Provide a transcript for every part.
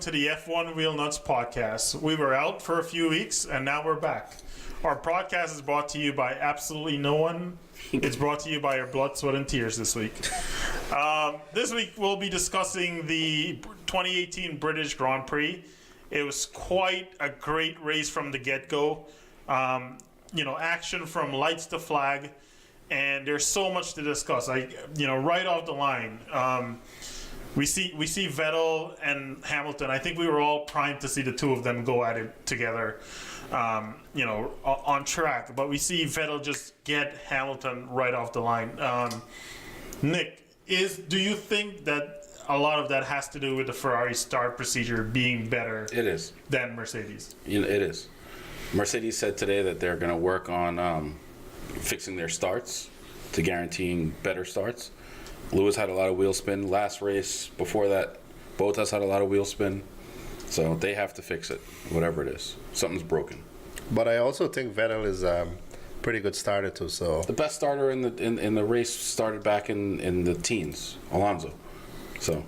to the F1 Wheel Nuts podcast. We were out for a few weeks and now we're back. Our podcast is brought to you by absolutely no one. It's brought to you by your blood, sweat, and tears this week. This week we'll be discussing the 2018 British Grand Prix. It was quite a great race from the get-go. Action from lights to flag, and there's so much to discuss. Right off the line, we see Vettel and Hamilton. I think we were all primed to see the two of them go at it together, on track. But we see Vettel just get Hamilton right off the line. Nick, do you think that a lot of that has to do with the Ferrari start procedure being better? It is. Than Mercedes? It is. Mercedes said today that they're going to work on fixing their starts to guaranteeing better starts. Lewis had a lot of wheel spin. Last race before that, Bottas had a lot of wheel spin. So they have to fix it, whatever it is. Something's broken. But I also think Vettel is a pretty good starter too. So the best starter in the race started back in the teens, Alonso. So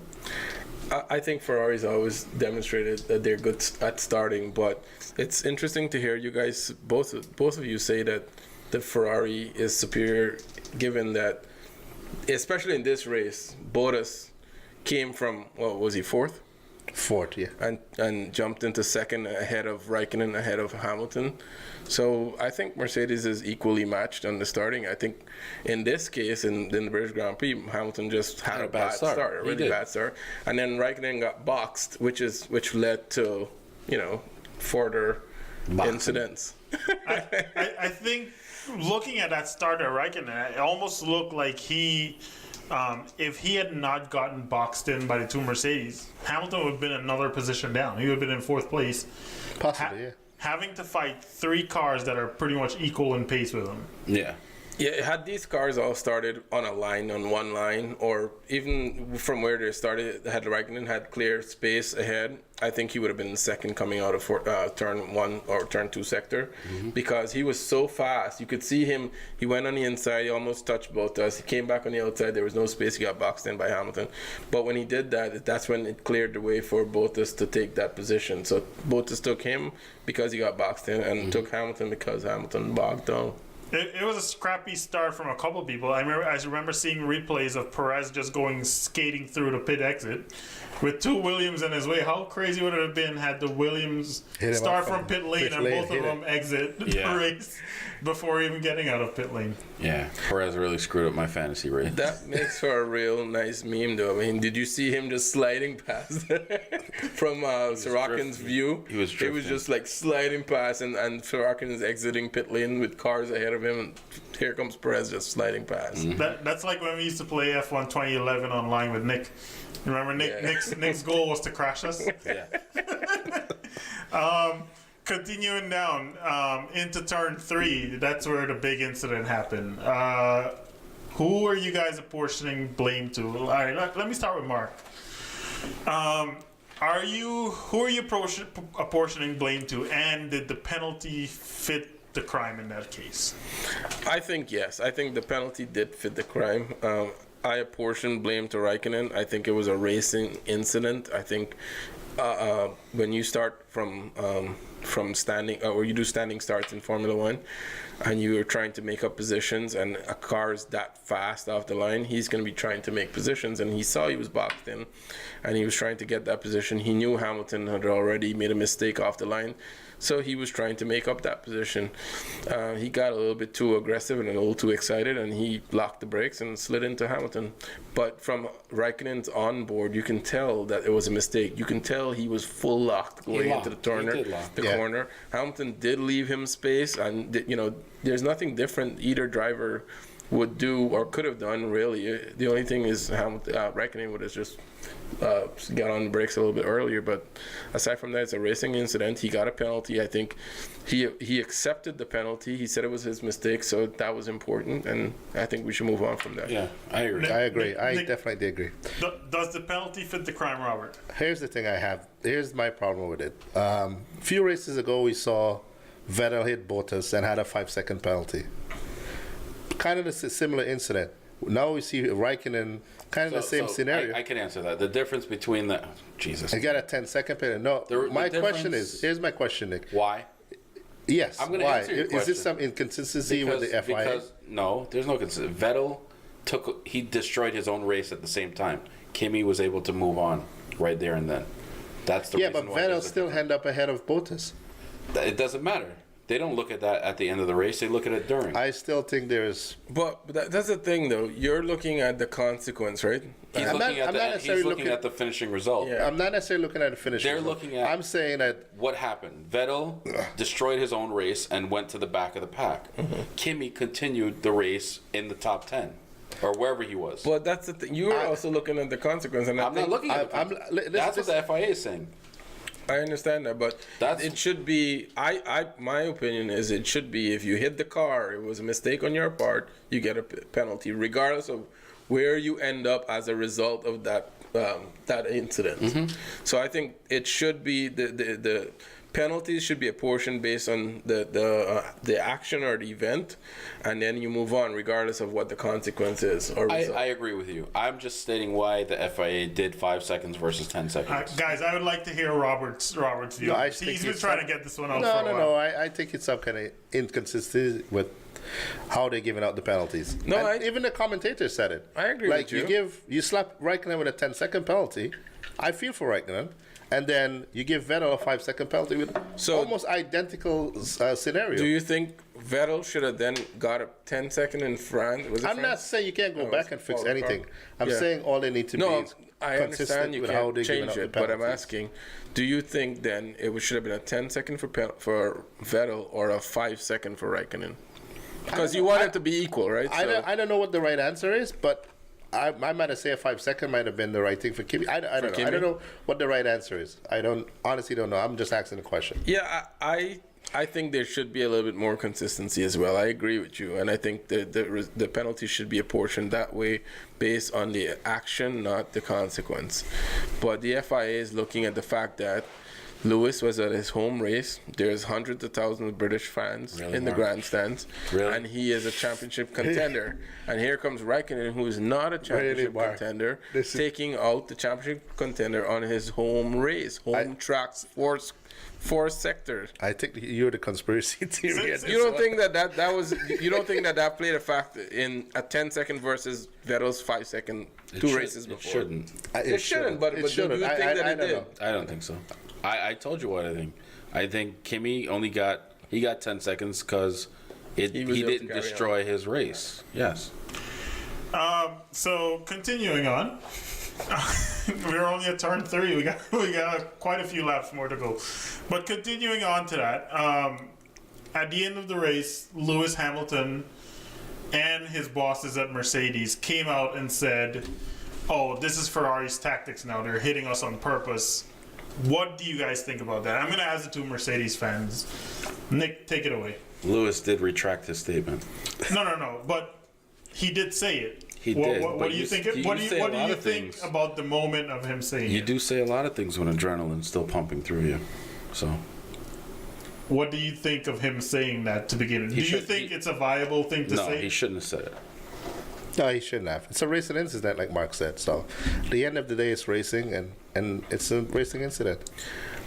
I think Ferrari's always demonstrated that they're good at starting, but it's interesting to hear you guys, both of you, say that the Ferrari is superior, given that, especially in this race, Bottas came from, what was he, fourth? Fourth, yeah. And jumped into second ahead of Raikkonen, ahead of Hamilton. So I think Mercedes is equally matched on the starting. I think in this case, in the British Grand Prix, Hamilton just had a bad start, a really bad start. And then Raikkonen got boxed, which led to, further incidents. I think looking at that start at Raikkonen, it almost looked like if he had not gotten boxed in by the two Mercedes, Hamilton would have been another position down. He would have been in fourth place. Possibly, yeah. Having to fight three cars that are pretty much equal in pace with him. Yeah. Yeah, had these cars all started on one line, or even from where they started, had Raikkonen had clear space ahead, I think he would have been second coming out of turn one or turn two sector, because he was so fast. You could see him. He went on the inside, he almost touched Bottas. He came back on the outside. There was no space. He got boxed in by Hamilton. But when he did that, that's when it cleared the way for Bottas to take that position. So Bottas took him because he got boxed in, and took Hamilton because Hamilton bogged down. It was a scrappy start from a couple of people. I remember seeing replays of Perez just going skating through the pit exit with two Williams in his way. How crazy would it have been had the Williams start from pit lane and both of them exit the race before even getting out of pit lane? Yeah, Perez really screwed up my fantasy race. That makes for a real nice meme, though. I mean, did you see him just sliding past from Sorokin's view? He was drifting. He was just like sliding past, and Sorokin is exiting pit lane with cars ahead of him, and here comes Perez just sliding past. That's like when we used to play F1 2011 online with Nick. Remember Nick's goal was to crash us? Yeah. Continuing down into turn 3, that's where the big incident happened. Who are you guys apportioning blame to? All right, let me start with Mark. Who are you apportioning blame to, and did the penalty fit the crime in that case? I think yes. I think the penalty did fit the crime. I apportion blame to Raikkonen. I think it was a racing incident. I think when you start from standing, or you do standing starts in Formula One, and you are trying to make up positions, and a car is that fast off the line, he's going to be trying to make positions, and he saw he was boxed in, and he was trying to get that position. He knew Hamilton had already made a mistake off the line, so he was trying to make up that position. He got a little bit too aggressive and a little too excited, and he locked the brakes and slid into Hamilton. But from Raikkonen's onboard, you can tell that it was a mistake. You can tell he was full locked going into the corner. Hamilton did leave him space, and there's nothing different either driver would do or could have done, really. The only thing is Raikkonen would have just got on the brakes a little bit earlier. But aside from that, it's a racing incident. He got a penalty. I think he accepted the penalty. He said it was his mistake, so that was important, and I think we should move on from that. Yeah, I agree. I definitely agree. Does the penalty fit the crime, Robert? Here's the thing I have. Here's my problem with it. A few races ago, we saw Vettel hit Bottas and had a 5-second penalty. Kind of a similar incident. Now we see Raikkonen kind of the same scenario. I can answer that. The difference between the Jesus. I got a 10-second penalty. No, my question is, here's my question, Nick. Why? Yes, I'm gonna why? answer your Is question. this some inconsistency with the FIA? Because no, there's no consistency. Vettel he destroyed his own race at the same time. Kimi was able to move on right there and then. That's the Yeah, reason but why Vettel there's a still end up ahead of Bottas. It doesn't matter. They don't look at that at the end of the race. They look at it during. I still think there's. But that's the thing, though. You're looking at the consequence, right? He's I'm looking not at necessarily looking at the finishing result. Yeah. I'm not necessarily looking at the finish. They're looking at. I'm saying that What happened? Vettel destroyed his own race and went to the back of the pack. Kimi continued the race in the top 10 or wherever he was. But that's the thing. You are also looking at the consequence, and I'm not looking at the That's what the FIA is saying. I understand that, but it should be. My opinion is it should be if you hit the car, it was a mistake on your part, you get a penalty, regardless of where you end up as a result of that incident. So I think it should be the penalties should be apportioned based on the action or the event, and then you move on regardless of what the consequence is. Or I agree with you. I'm just stating why the FIA did 5 seconds versus 10 seconds. Guys, I would like to hear Robert's view. No, He's been trying to get this one out no, for a while. no. I think it's some kind of inconsistency with how they're giving out the penalties. No, And even the commentator said it. I agree like with you. You slap Raikkonen with a 10-second penalty. I feel for Raikkonen. And then you give Vettel a 5-second penalty with almost identical scenario. do you think Vettel should have then got a 10-second in France? Was it I'm France? not saying you can't go back and fix Paul Ricard. anything. I'm Yeah. saying all they need to be No, is I consistent understand you with how can't they're giving change out the it, but I'm penalties. asking, do you think then it should have been a 10-second for Vettel or a 5-second for Raikkonen? Because you want it to be equal, right? I don't know what the right answer is, but I might have said a 5-second might have been the right thing for Kimi. I don't know. Kimi? I don't know what the right answer is. I honestly don't know. I'm just asking the question. Yeah, I think there should be a little bit more consistency as well. I agree with you, and I think the penalty should be apportioned that way based on the action, not the consequence. But the FIA is looking at the fact that Lewis was at his home race. There's hundreds of thousands of British fans in the grandstands, and he is a championship contender. And here comes Raikkonen, who is not a championship contender, taking out the championship contender on his home race, track, four sectors. I think you're the conspiracy theory. You don't think that was? You don't think that played a factor in a 10-second versus Vettel's 5-second races before? It shouldn't. It shouldn't. But do you think that it did? I don't think so. I told you what I think. I think Kimi got 10 seconds because he didn't destroy his race. Yes. So continuing on, we're only at turn 3. We got quite a few laps more to go. But continuing on to that, at the end of the race, Lewis Hamilton and his bosses at Mercedes came out and said, "Oh, this is Ferrari's tactics now. They're hitting us on purpose." What do you guys think about that? I'm going to ask the two Mercedes fans. Nick, take it away. Lewis did retract his statement. No. But he did say it. He did. What do you think? What do you think about the moment of him saying it? You do say a lot of things when adrenaline's still pumping through you. So. What do you think of him saying that to begin with? Do you think it's a viable thing to say? No, he shouldn't have said it. No, he shouldn't have. It's a racing incident, like Mark said. So, at the end of the day, it's racing, and it's a racing incident.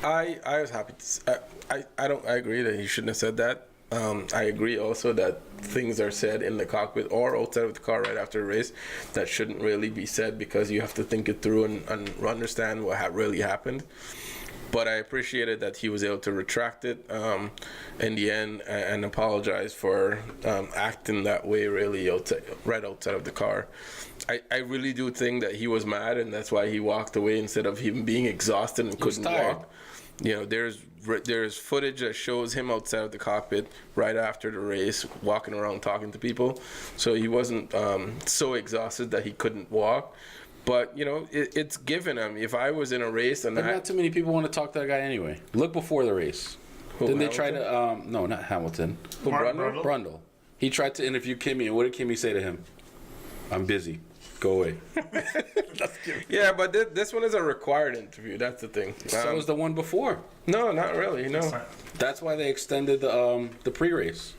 I was happy to. I agree that he shouldn't have said that. I agree also that things are said in the cockpit or outside of the car right after a race that shouldn't really be said because you have to think it through and understand what really happened. But I appreciated that he was able to retract it in the end and apologize for acting that way really right outside of the car. I really do think that he was mad and that's why he walked away instead of him being exhausted and couldn't walk. You know, there's footage that shows him outside of the cockpit right after the race, walking around talking to people. So he wasn't so exhausted that he couldn't walk. But, you know, it's given him. If I was in a race and not too many people want to talk to that guy anyway. Look before the race. Didn't they try to, no, not Hamilton. Brundle. He tried to interview Kimi, and what did Kimi say to him? I'm busy. Go away. Yeah, but this one is a required interview. That's the thing. So was the one before. No, not really. No. That's why they extended the pre-race.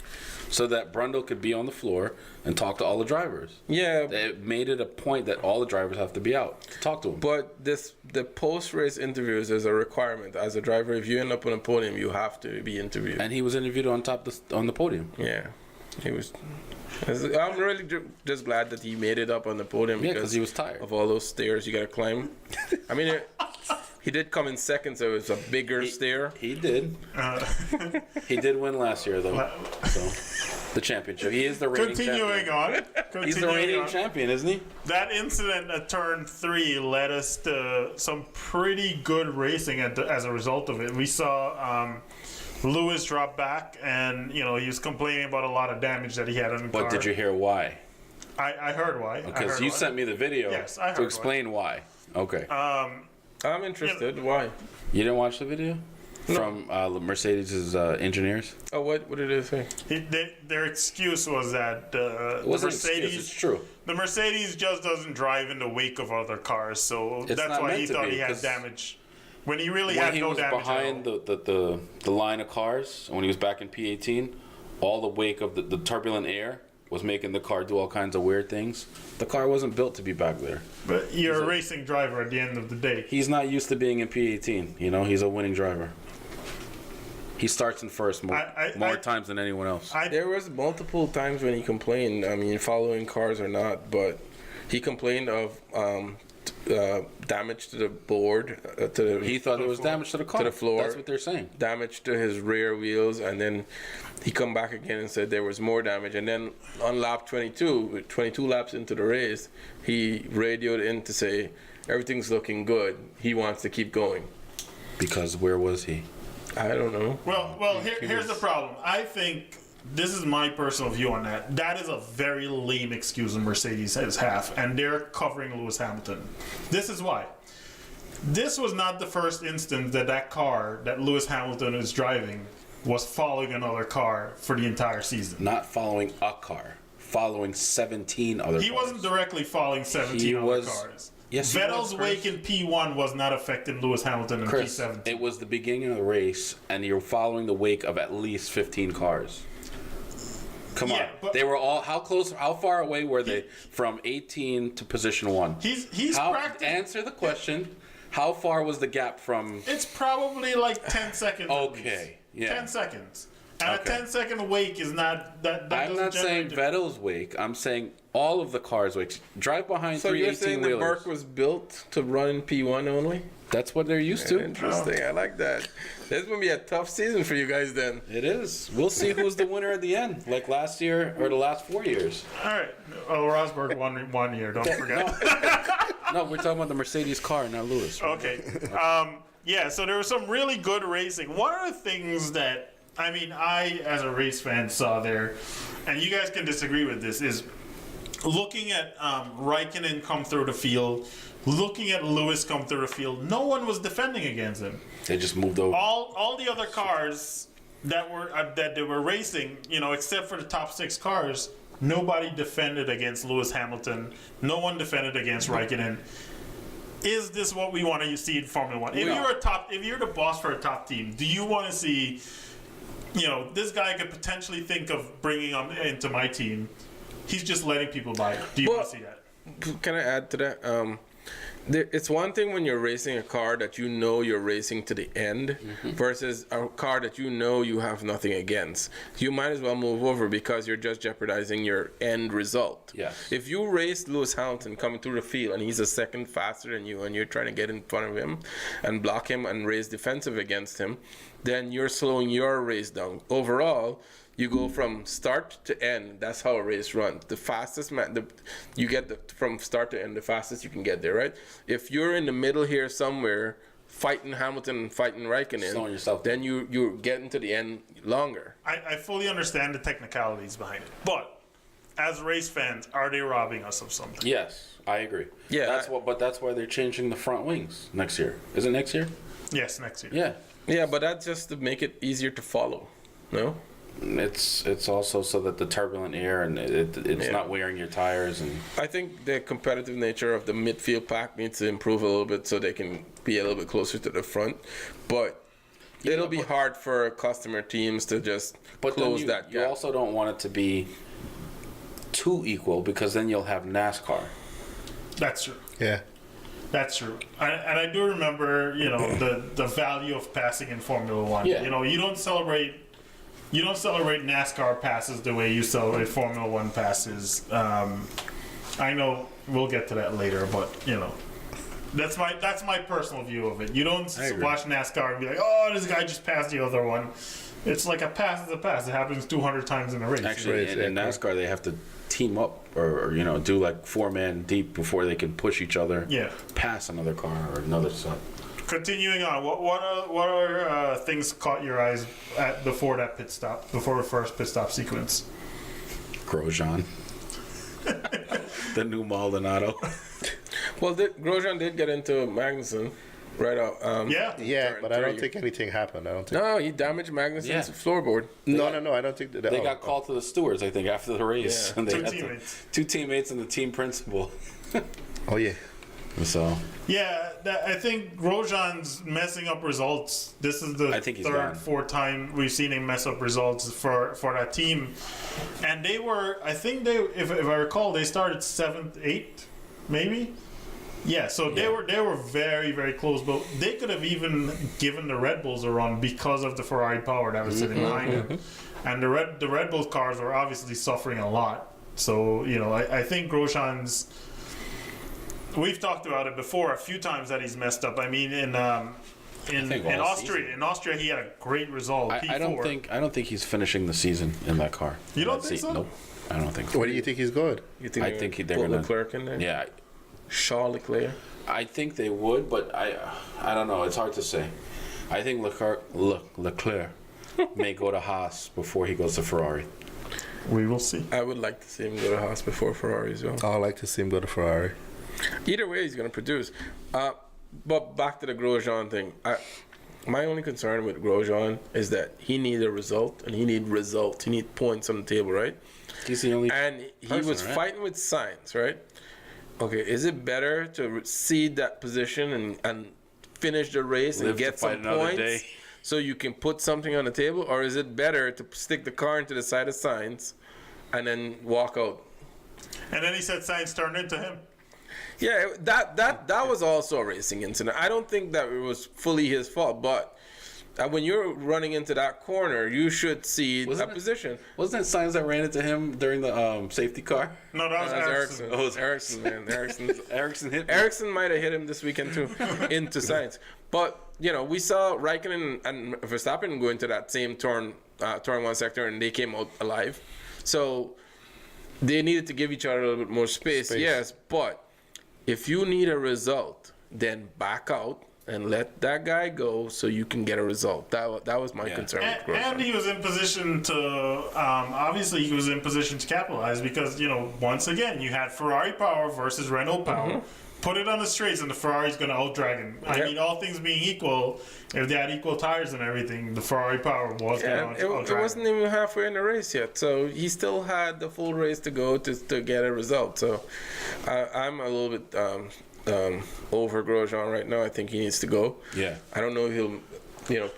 so that Brundle could be on the floor and talk to all the drivers. Yeah, It made it a point that all the drivers have to be out to talk to him. but the post-race interviews is a requirement. As a driver, if you end up on a podium, you have to be interviewed. And he was interviewed on the podium. Yeah, he was. I'm really just glad that he made it up on the podium Yeah, because he was tired. of all those stairs you got to climb. I mean, he did come in second, so it was a bigger stair. He did. He did win last year, though. So the championship. He is the reigning Continuing champion. on. He's the reigning champion, isn't he? That incident at turn 3 led us to some pretty good racing as a result of it. We saw Lewis drop back, and he was complaining about a lot of damage that he had on the car. But did you hear why? I heard why. Because you sent me the video I heard to explain why. Okay. I'm interested. Why? You didn't watch the video? From Mercedes' engineers? Oh, what did it say? Their excuse was that the It wasn't an Mercedes. excuse, it's true. The Mercedes just doesn't drive in the wake of other cars, so It's that's not why meant he to thought be, he had 'cause damage. When he really When had he no was damage behind at all. the line of cars, when he was back in P18, all the wake of the turbulent air was making the car do all kinds of weird things. The car wasn't built to be back there. But you're a racing driver at the end of the day. He's not used to being in P18. He's a winning driver. He starts in first more times than anyone else. There was multiple times when he complained. I mean, following cars or not, but he complained of damage to the board. He thought it was damage to the car. To the floor. That's what they're saying. Damage to his rear wheels, and then he come back again and said there was more damage. And then on lap 22, 22 laps into the race, he radioed in to say everything's looking good. He wants to keep going. Because where was he? I don't know. Well, here's the problem. I think this is my personal view on that. That is a very lame excuse on Mercedes' half, and they're covering Lewis Hamilton. This is why. This was not the first instance that car that Lewis Hamilton is driving was following another car for the entire season. Not following a car. Following 17 other cars. He wasn't directly following 17 other cars. Yes, Vettel's wake in P1 was not affecting Lewis Hamilton in Chris, P17. it was the beginning of the race, and you're following the wake of at least 15 cars. Come on, but they were all how far away were they from 18 to position 1? He's practicing. Answer the question. How far was the gap from? It's probably like 10 seconds. Okay, yeah. 10 seconds. And Okay. a 10-second wake is not that. I'm not saying Vettel's wake. I'm saying all of the cars' wakes. Drive behind So three you're saying the 18-wheelers. Burke was built to run in P1 only? That's what they're used to. Interesting. I like that. This is going to be a tough season for you guys then. It is. We'll see who's the winner at the end, like last year or the last 4 years. All right. Well, Rosberg won 1 year. Don't forget. No, we're talking about the Mercedes car, not Lewis. Okay. Yeah. So there was some really good racing. One of the things that I, as a race fan, saw there, and you guys can disagree with this, is looking at Raikkonen come through the field, looking at Lewis come through the field. No one was defending against him. They just moved over. All the other cars that they were racing, except for the top 6 cars, nobody defended against Lewis Hamilton. No one defended against Raikkonen. Is this what we want to see in Formula One? If you're the boss for a top team, do you want to see, this guy could potentially think of bringing him into my team? He's just letting people buy it. Do you want to see that? Can I add to that? It's one thing when you're racing a car that you're racing to the end versus a car that you have nothing against. You might as well move over because you're just jeopardizing your end result. Yes. If you race Lewis Hamilton coming through the field and he's a second faster than you and you're trying to get in front of him and block him and race defensive against him, then you're slowing your race down. Overall, you go from start to end. That's how a race runs. The fastest you get from start to end, the fastest you can get there, right? If you're in the middle here somewhere, fighting Hamilton and fighting Raikkonen, Slowing yourself then you're getting to the end longer. I fully understand the technicalities behind it, but as race fans, are they robbing us of something? Yes, I agree. Yeah, but that's why they're changing the front wings next year. Is it next year? Yes, next year. Yeah. Yeah, but that's just to make it easier to follow. No. It's also so that the turbulent air and it's not wearing your tires and. I think the competitive nature of the midfield pack needs to improve a little bit so they can be a little bit closer to the front. But it'll be hard for customer teams to just close that gap. You also don't want it to be too equal because then you'll have NASCAR. That's true. Yeah. That's true. And I do remember, the value of passing in Formula One. Yeah. You don't celebrate NASCAR passes the way you celebrate Formula One passes. I know we'll get to that later, but that's my personal view of it. You don't watch NASCAR and be like, oh, this guy just passed the other one. It's like a pass is a pass. It happens 200 times in a race. Actually, in NASCAR, they have to team up or do like 4-man deep before they can push each other. Yeah. Pass another car or another side. Continuing on, what are things caught your eyes before that pit stop, before the first pit stop sequence? Grosjean. The new Maldonado. Well, Grosjean did get into Magnussen right out. Yeah. Yeah, turn but I don't three. think anything happened. I don't think. No, he damaged Magnussen's floorboard. No, I don't think that. They got called to the stewards, I think, after the race. Yeah. And they Two had teammates. two teammates and the team principal. Oh yeah. So Yeah, I think Grosjean's messing up results. This is the I think he's third, gone. fourth time we've seen him mess up results for that team. And they were, I think if I recall, they started 7th, 8th, maybe. Yeah, so they were very, very close, but they could have even given the Red Bulls a run because of the Ferrari power that was sitting behind them. And the Red Bull cars were obviously suffering a lot. So I think Grosjean's. We've talked about it before a few times that he's messed up. I mean, in Austria, he had a great result. I don't think he's finishing the season in that car. You don't think so? Nope. I don't think so. Where do you think he's good? You think I think they're put gonna Leclerc in there? Yeah, Charles Leclerc. I think they would, but I don't know. It's hard to say. I think Leclerc may go to Haas before he goes to Ferrari. We will see. I would like to see him go to Haas before Ferrari as well. I'd like to see him go to Ferrari. Either way, he's going to produce. But back to the Grosjean thing. My only concern with Grosjean is that he needs a result, and he needs results. He needs points on the table, right? He's the only. And he person, was right? fighting with Sainz, right? Okay, is it better to cede that position and finish the race Live and to get fight some another points day? so you can put something on the table? Or is it better to stick the car into the side of Sainz and then walk out? And then he said Sainz turned into him. Yeah, that was also a racing incident. I don't think that it was fully his fault, but when you're running into that corner, you should see that position. Wasn't it Sainz that ran into him during the safety car? No, that was Ericsson. Oh, it was Ericsson, man. Ericsson hit me. Ericsson might have hit him this weekend too, into Sainz. But we saw Raikkonen and Verstappen go into that same turn one sector, and they came out alive. So they needed to give each other a little bit more space. Yes, but if you need a result, then back out and let that guy go so you can get a result. That was my concern with Grosjean. And he was in position to, obviously he was in position to capitalize because, once again, you had Ferrari power versus Renault power. Put it on the straights and the Ferrari's going to outdrag him. I mean, all things being equal, if they had equal tires and everything, the Ferrari power was going to outdrag him. It wasn't even halfway in the race yet, so he still had the full race to go to get a result. So I'm a little bit over Grosjean right now. I think he needs to go. Yeah. I don't know if he'll,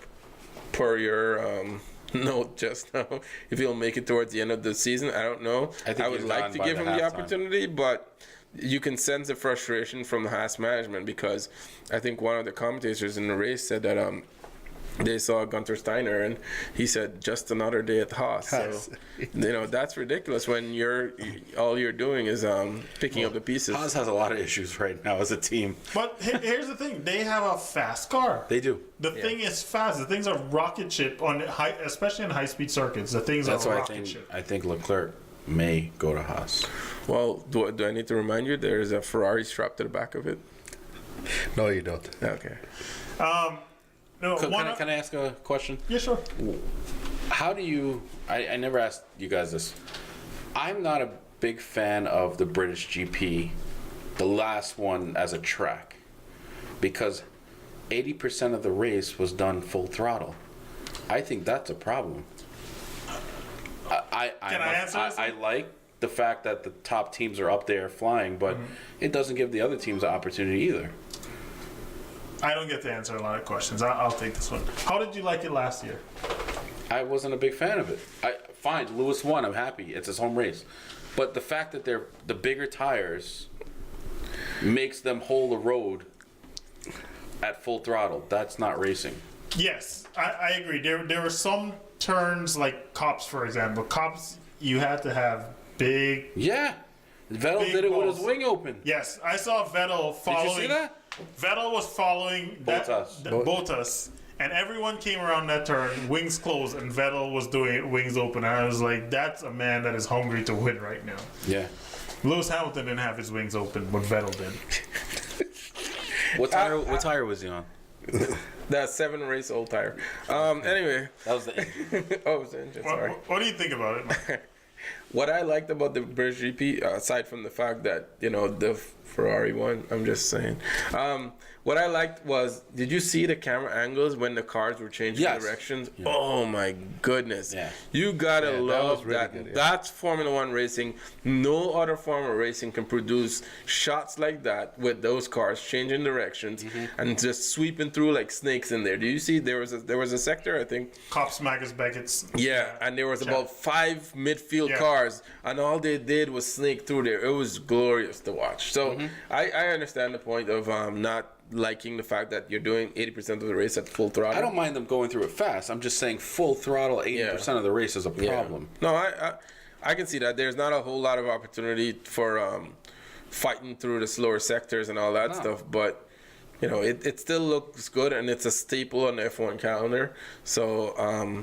per your note just now, if he'll make it towards the end of the season. I don't know. I would he's like gone to by give the him the halftime. opportunity, but you can sense the frustration from the Haas management because I think one of the commentators in the race said that they saw Gunter Steiner and he said just another day at Haas. So that's ridiculous when all you're doing is picking up the pieces. Haas has a lot of issues right now as a team. But here's the thing. They have a fast car. They do. The thing is fast. The things are rocket ship, especially in high-speed circuits. The things That's are why rocket ship. I think Leclerc may go to Haas. Well, do I need to remind you there's a Ferrari strapped to the back of it? No, you don't. Okay. No, Can I ask a question? Yeah, sure. How do you... I never asked you guys this. I'm not a big fan of the British GP, the last one as a track, because 80% of the race was done full throttle. I think that's a problem. Can I answer this? I like the fact that the top teams are up there flying, but it doesn't give the other teams the opportunity either. I don't get to answer a lot of questions. I'll take this one. How did you like it last year? I wasn't a big fan of it. Fine, Lewis won. I'm happy. It's his home race. But the fact that they're the bigger tires makes them hold the road at full throttle. That's not racing. Yes, I agree. There were some turns like Cops, for example. Cops, you had to have big. Yeah. Vettel Big did it balls. with his wing open. Yes, I saw Vettel following. Did you see that? Vettel was following Bottas. Bottas, and everyone came around that turn, wings closed, and Vettel was doing it wings open. And I was like, that's a man that is hungry to win right now. Yeah. Lewis Hamilton didn't have his wings open, but Vettel did. What tire was he on? That 7-race-old tire. Anyway. That was the Oh, it was the engine, sorry. What do you think about it, Mike? What I liked about the British GP, aside from the fact that, the Ferrari won, I'm just saying. What I liked was, did you see the camera angles when the cars were changing directions? Yeah. Oh my goodness. Yeah. You gotta love that. Good, That's Formula One racing. No other form of racing can produce shots like that with those cars changing directions and just sweeping through like snakes in there. Do you see there was a sector, I think? Cops, Magus, Beckett's. Yeah, and there was about 5 midfield cars, and all they did was snake through there. It was glorious to watch. So I understand the point of not liking the fact that you're doing 80% of the race at full throttle. I don't mind them going through it fast. I'm just saying full throttle 80% of the race is a problem. No, I can see that. There's not a whole lot of opportunity for fighting through the slower sectors and all that stuff, but it still looks good, and it's a staple on the F1 calendar. So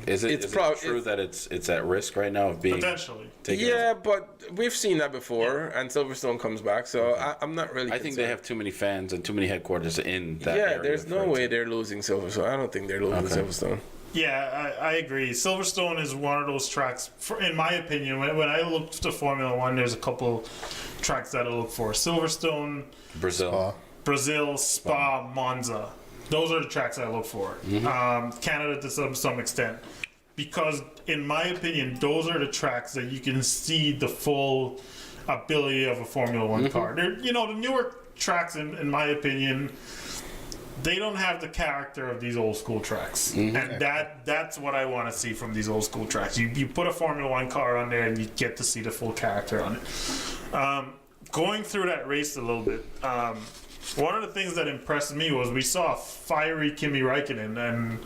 is it true that it's at risk right now of being potentially? Yeah, but we've seen that before, and Silverstone comes back, so I'm not really. I think they have too many fans and too many headquarters in that area. Yeah, there's no way they're losing Silverstone. I don't think they're losing Silverstone. Yeah, I agree. Silverstone is one of those tracks, in my opinion, when I look to Formula One, there's a couple tracks that I look for. Silverstone, Brazil, Spa, Monza. Those are the tracks I look for. Canada to some extent. Because, in my opinion, those are the tracks that you can see the full ability of a Formula One car. The newer tracks, in my opinion, they don't have the character of these old school tracks. And that's what I want to see from these old school tracks. You put a Formula One car on there and you get to see the full character on it. Going through that race a little bit, one of the things that impressed me was we saw a fiery Kimi Räikkönen, and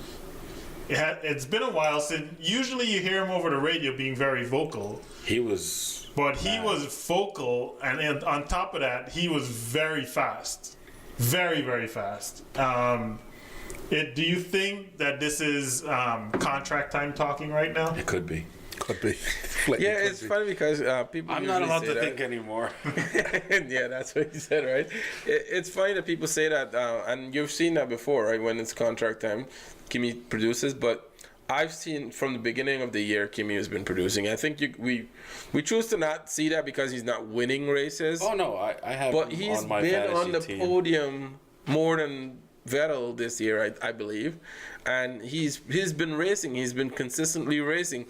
it's been a while since. Usually you hear him over the radio being very vocal. He was vocal, and on top of that, he was very fast. Very, very fast. Do you think that this is contract time talking right now? It could be. Yeah, it's funny because people. I'm not allowed to think anymore. Yeah, that's what he said, right? It's funny that people say that, and you've seen that before, right? When it's contract time, Kimi produces, but I've seen from the beginning of the year Kimi has been producing. I think we choose to not see that because he's not winning races. Oh no, I have. But he's on my been on the team. Podium more than Vettel this year, I believe, and he's been racing. He's been consistently racing.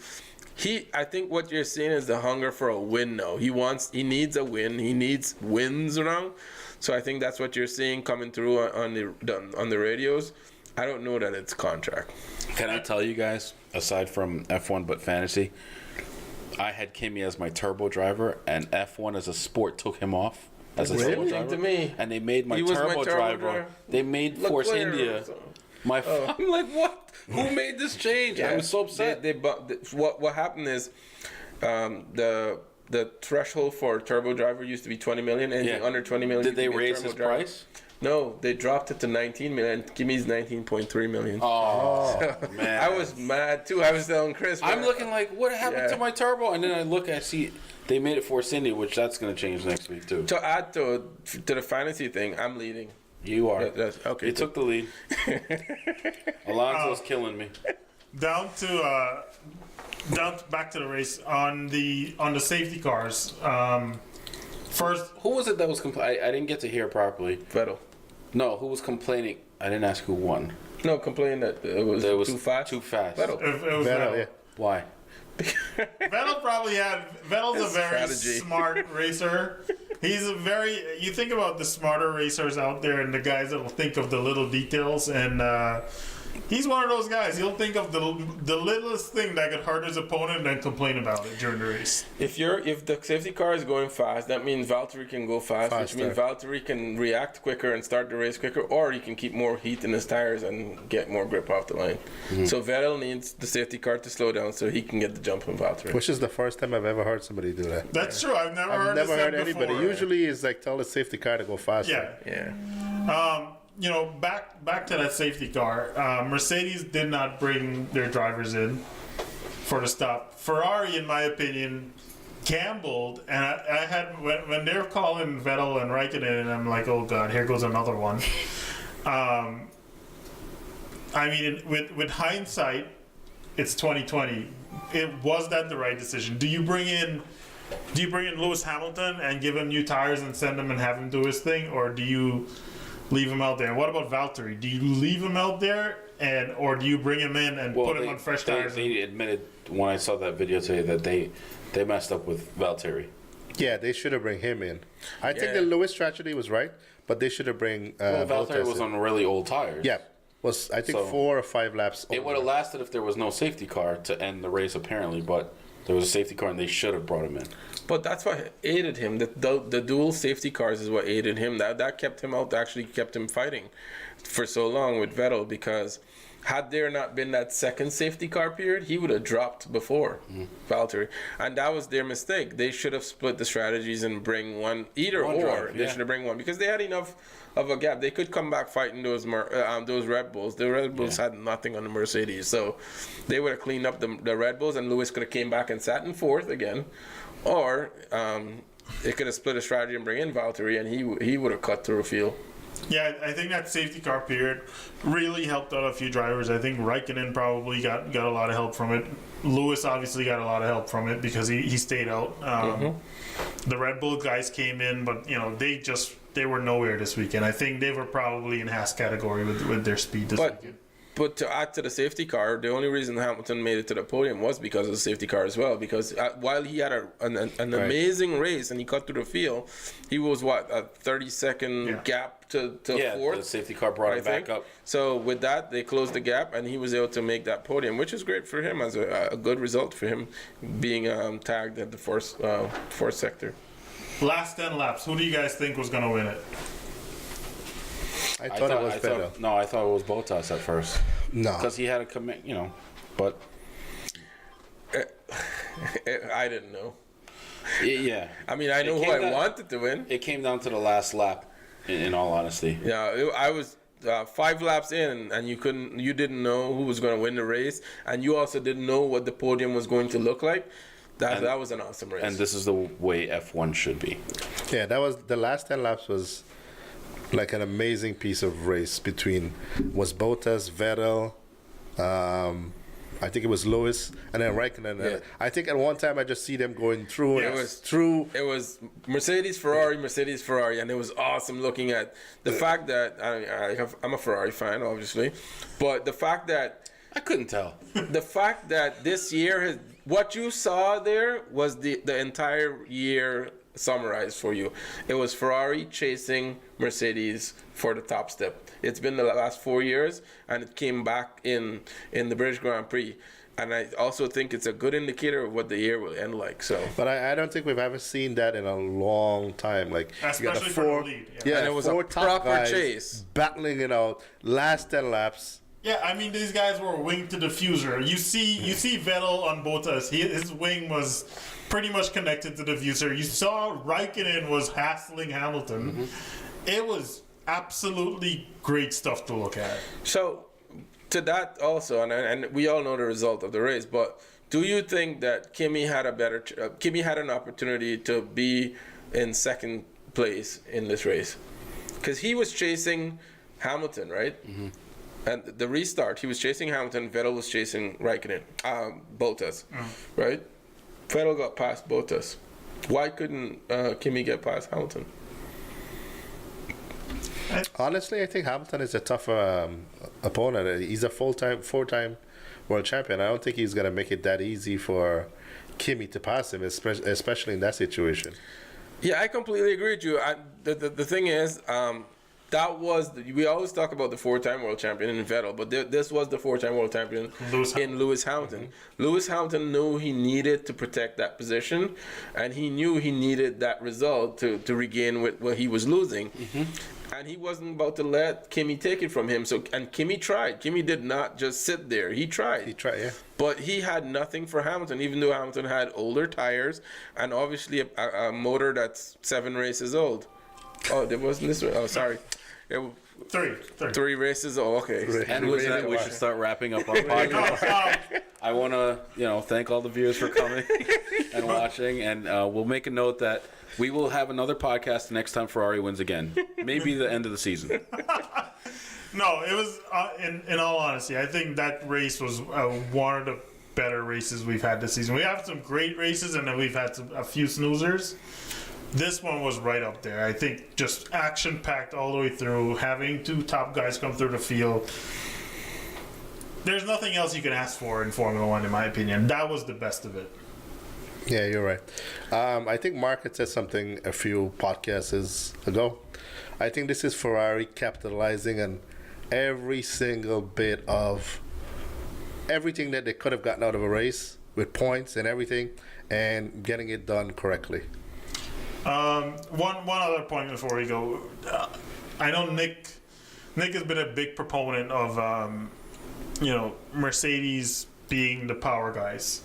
I think what you're seeing is the hunger for a win now. He needs a win. He needs wins around. So I think that's what you're seeing coming through on the radios. I don't know that it's contract. Can I tell you guys, aside from F1 but fantasy, I had Kimi as my turbo driver, and F1 as a sport took him off as a turbo driver. To me. And they made my turbo driver. They made Force India. I'm like, what? Who made this change? I was so upset. What happened is, the threshold for turbo driver used to be 20 million, and under 20 million. Did they raise his price? No, they dropped it to 19 million. Kimi's 19.3 million. Oh, man. I was mad too. I was telling Chris. I'm looking like, what happened to my turbo? And then I look, I see they made it Force India, which that's going to change next week too. To add to the fantasy thing, I'm leading. You are. Okay. You took the lead. Alonso's killing me. Down back to the race on the safety cars. First, who was it that was complaining? I didn't get to hear properly. Vettel. No, who was complaining? I didn't ask who won. No, complaining that it was too fast. Too fast. It was Vettel. Why? Vettel's a His very strategy. smart racer. You think about the smarter racers out there and the guys that'll think of the little details, and he's one of those guys. He'll think of the littlest thing that could hurt his opponent and then complain about it during the race. If the safety car is going fast, that means Valtteri can go fast, which means Valtteri can react quicker and start the race quicker, or he can keep more heat in his tires and get more grip off the line. So Vettel needs the safety car to slow down so he can get the jump on Valtteri. Which is the first time I've ever heard somebody do that. That's true. I've never heard anybody. before. Usually it's like tell the safety car to go faster. Yeah. Back to that safety car. Mercedes did not bring their drivers in for the stop. Ferrari, in my opinion, gambled, and I had when they're calling Vettel and Raikkonen, and I'm like, oh god, here goes another one. I mean, with hindsight, it's 2020. Was that the right decision? Do you bring in Lewis Hamilton and give him new tires and send him and have him do his thing, or do you leave him out there? What about Valtteri? Do you leave him out there, or do you bring him in and put him on fresh tires? They admitted when I saw that video today that they messed up with Valtteri. Yeah, they should have bring him in. I think the Lewis strategy was right, but they should have bring Valtteri Bottas was in. on really old tires. Yeah, was I think So, 4 or 5 laps. It would have lasted if there was no safety car to end the race, apparently, but there was a safety car and they should have brought him in. But that's what aided him. The dual safety cars is what aided him. That kept him out, actually kept him fighting for so long with Vettel, because had there not been that second safety car period, he would have dropped before Valtteri. And that was their mistake. They should have split the strategies and bring one, either One or. driver, They should have bring one, because they had enough of a gap. They could come back fighting those Red Bulls. The Red Bulls had nothing on the Mercedes. So they would have cleaned up the Red Bulls, and Lewis could have came back and sat in fourth again. Or they could have split a strategy and bring in Valtteri, and he would have cut through a field. Yeah, I think that safety car period really helped out a few drivers. I think Raikkonen probably got a lot of help from it. Lewis obviously got a lot of help from it because he stayed out. The Red Bull guys came in, but they were nowhere this weekend. I think they were probably in Haas category with their speed this weekend. But to add to the safety car, the only reason Hamilton made it to the podium was because of the safety car as well. Because while he had an amazing race and he cut through the field, he was a 30-second gap to fourth. The safety car brought him back up. So with that, they closed the gap, and he was able to make that podium, which is great for him as a good result for him being tagged at the fourth sector. Last 10 laps, who do you guys think was going to win it? I thought it was Vettel. I thought it was Bottas at first. No, Because he had a commit, but I didn't know. yeah. I mean, I know who I wanted to win. It came down to the last lap, in all honesty. Yeah, I was 5 laps in, and you didn't know who was going to win the race, and you also didn't know what the podium was going to look like. That was an awesome race. And this is the way F1 should be. yeah, that was the last 10 laps was like an amazing piece of race between Bottas, Vettel, I think it was Lewis, and then Raikkonen. Yeah. I think at one time I just see them going through. Yeah, It was Mercedes, Ferrari, and it was awesome looking at the fact that I'm a Ferrari fan, obviously, but the fact that I couldn't tell. the fact that this year what you saw there was the entire year summarized for you. It was Ferrari chasing Mercedes for the top step. It's been the last 4 years, and it came back in the British Grand Prix. And I also think it's a good indicator of what the year will end like. So, But I don't think we've ever seen that in a long time. Like you got Especially the for the lead. Yeah. And it was a 4 top proper guys chase. battling it out. Last 10 laps. Yeah, I mean, these guys were wing to diffuser. You see Vettel on Bottas. His wing was pretty much connected to the diffuser. You saw Raikkonen was hassling Hamilton. It was absolutely great stuff to look at. So to that also, and we all know the result of the race, but do you think that Kimi had an opportunity to be in second place in this race? Because he was chasing Hamilton, right? And the restart, he was chasing Hamilton. Vettel was chasing Bottas, right? Vettel got past Bottas. Why couldn't Kimi get past Hamilton? Honestly, I think Hamilton is a tough opponent. He's a four-time world champion. I don't think he's gonna make it that easy for Kimi to pass him, especially in that situation. Yeah, I completely agree with you. The thing is, we always talk about the 4-time world champion in Vettel, but this was the 4-time world champion in Lewis Hamilton. Lewis Hamilton knew he needed to protect that position, and he knew he needed that result to regain what he was losing. And he wasn't about to let Kimi take it from him. And Kimi tried. Kimi did not just sit there. He tried. Yeah. But he had nothing for Hamilton, even though Hamilton had older tires and obviously a motor that's 7 races old. Oh, there wasn't this one. Oh, sorry. Three races. Oh, okay. And with that, we should start wrapping up our podcast. I want to, thank all the viewers for coming and watching, and we'll make a note that we will have another podcast next time Ferrari wins again. Maybe the end of the season. No, it was, in all honesty, I think that race was one of the better races we've had this season. We have some great races, and then we've had a few snoozers. This one was right up there. I think just action-packed all the way through, having 2 top guys come through the field. There's nothing else you can ask for in Formula One, in my opinion. That was the best of it. Yeah, you're right. I think Mark had said something a few podcasts ago. I think this is Ferrari capitalizing on every single bit of everything that they could have gotten out of a race with points and everything, and getting it done correctly. One other point before we go. I know Nick has been a big proponent of Mercedes being the power guys.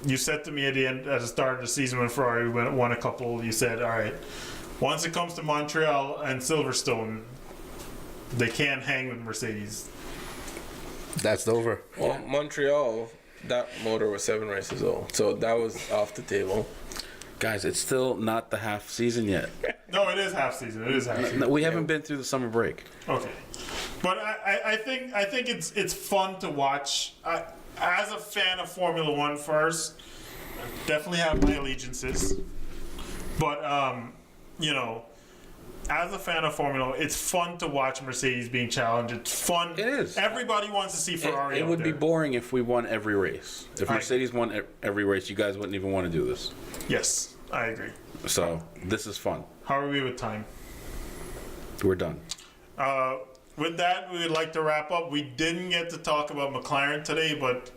You said to me at the start of the season when Ferrari won a couple, you said, all right, once it comes to Montreal and Silverstone, they can't hang with Mercedes. That's over. Well, Montreal, that motor was 7 races old, so that was off the table. Guys, it's still not the half season yet. No, it is half season. No, we haven't been through the summer break. Okay, but I think it's fun to watch. As a fan of Formula One, first, definitely have my allegiances. But as a fan of Formula One, it's fun to watch Mercedes being challenged. It's fun. It is. Everybody wants to see Ferrari. It would be boring if we won every race. If Mercedes won every race, you guys wouldn't even want to do this. Yes, I agree. So this is fun. How are we with time? We're done. With that, we would like to wrap up. We didn't get to talk about McLaren today, but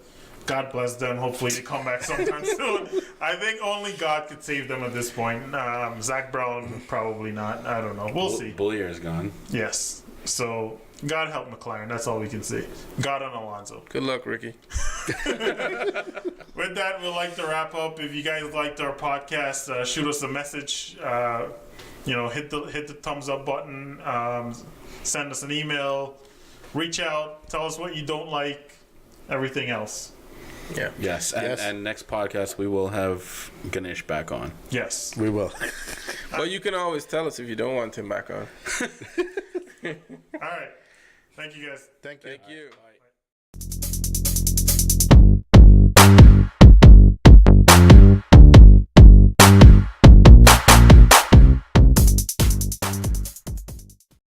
God bless them. Hopefully they come back sometime soon. I think only God could save them at this point. Zach Brown, probably not. I don't know. We'll see. Bullier is gone. Yes. So, God help McLaren. That's all we can say. God on Alonso. Good luck, Ricky. With that, we'd like to wrap up. If you guys liked our podcast, shoot us a message. Hit the thumbs up button. Send us an email. Reach out. Tell us what you don't like. Everything else. Yeah. Yes. And next podcast we will have Ganesh back on. Yes. We will. But you can always tell us if you don't want him back on. All right. Thank you, guys. Thank you. Thank you.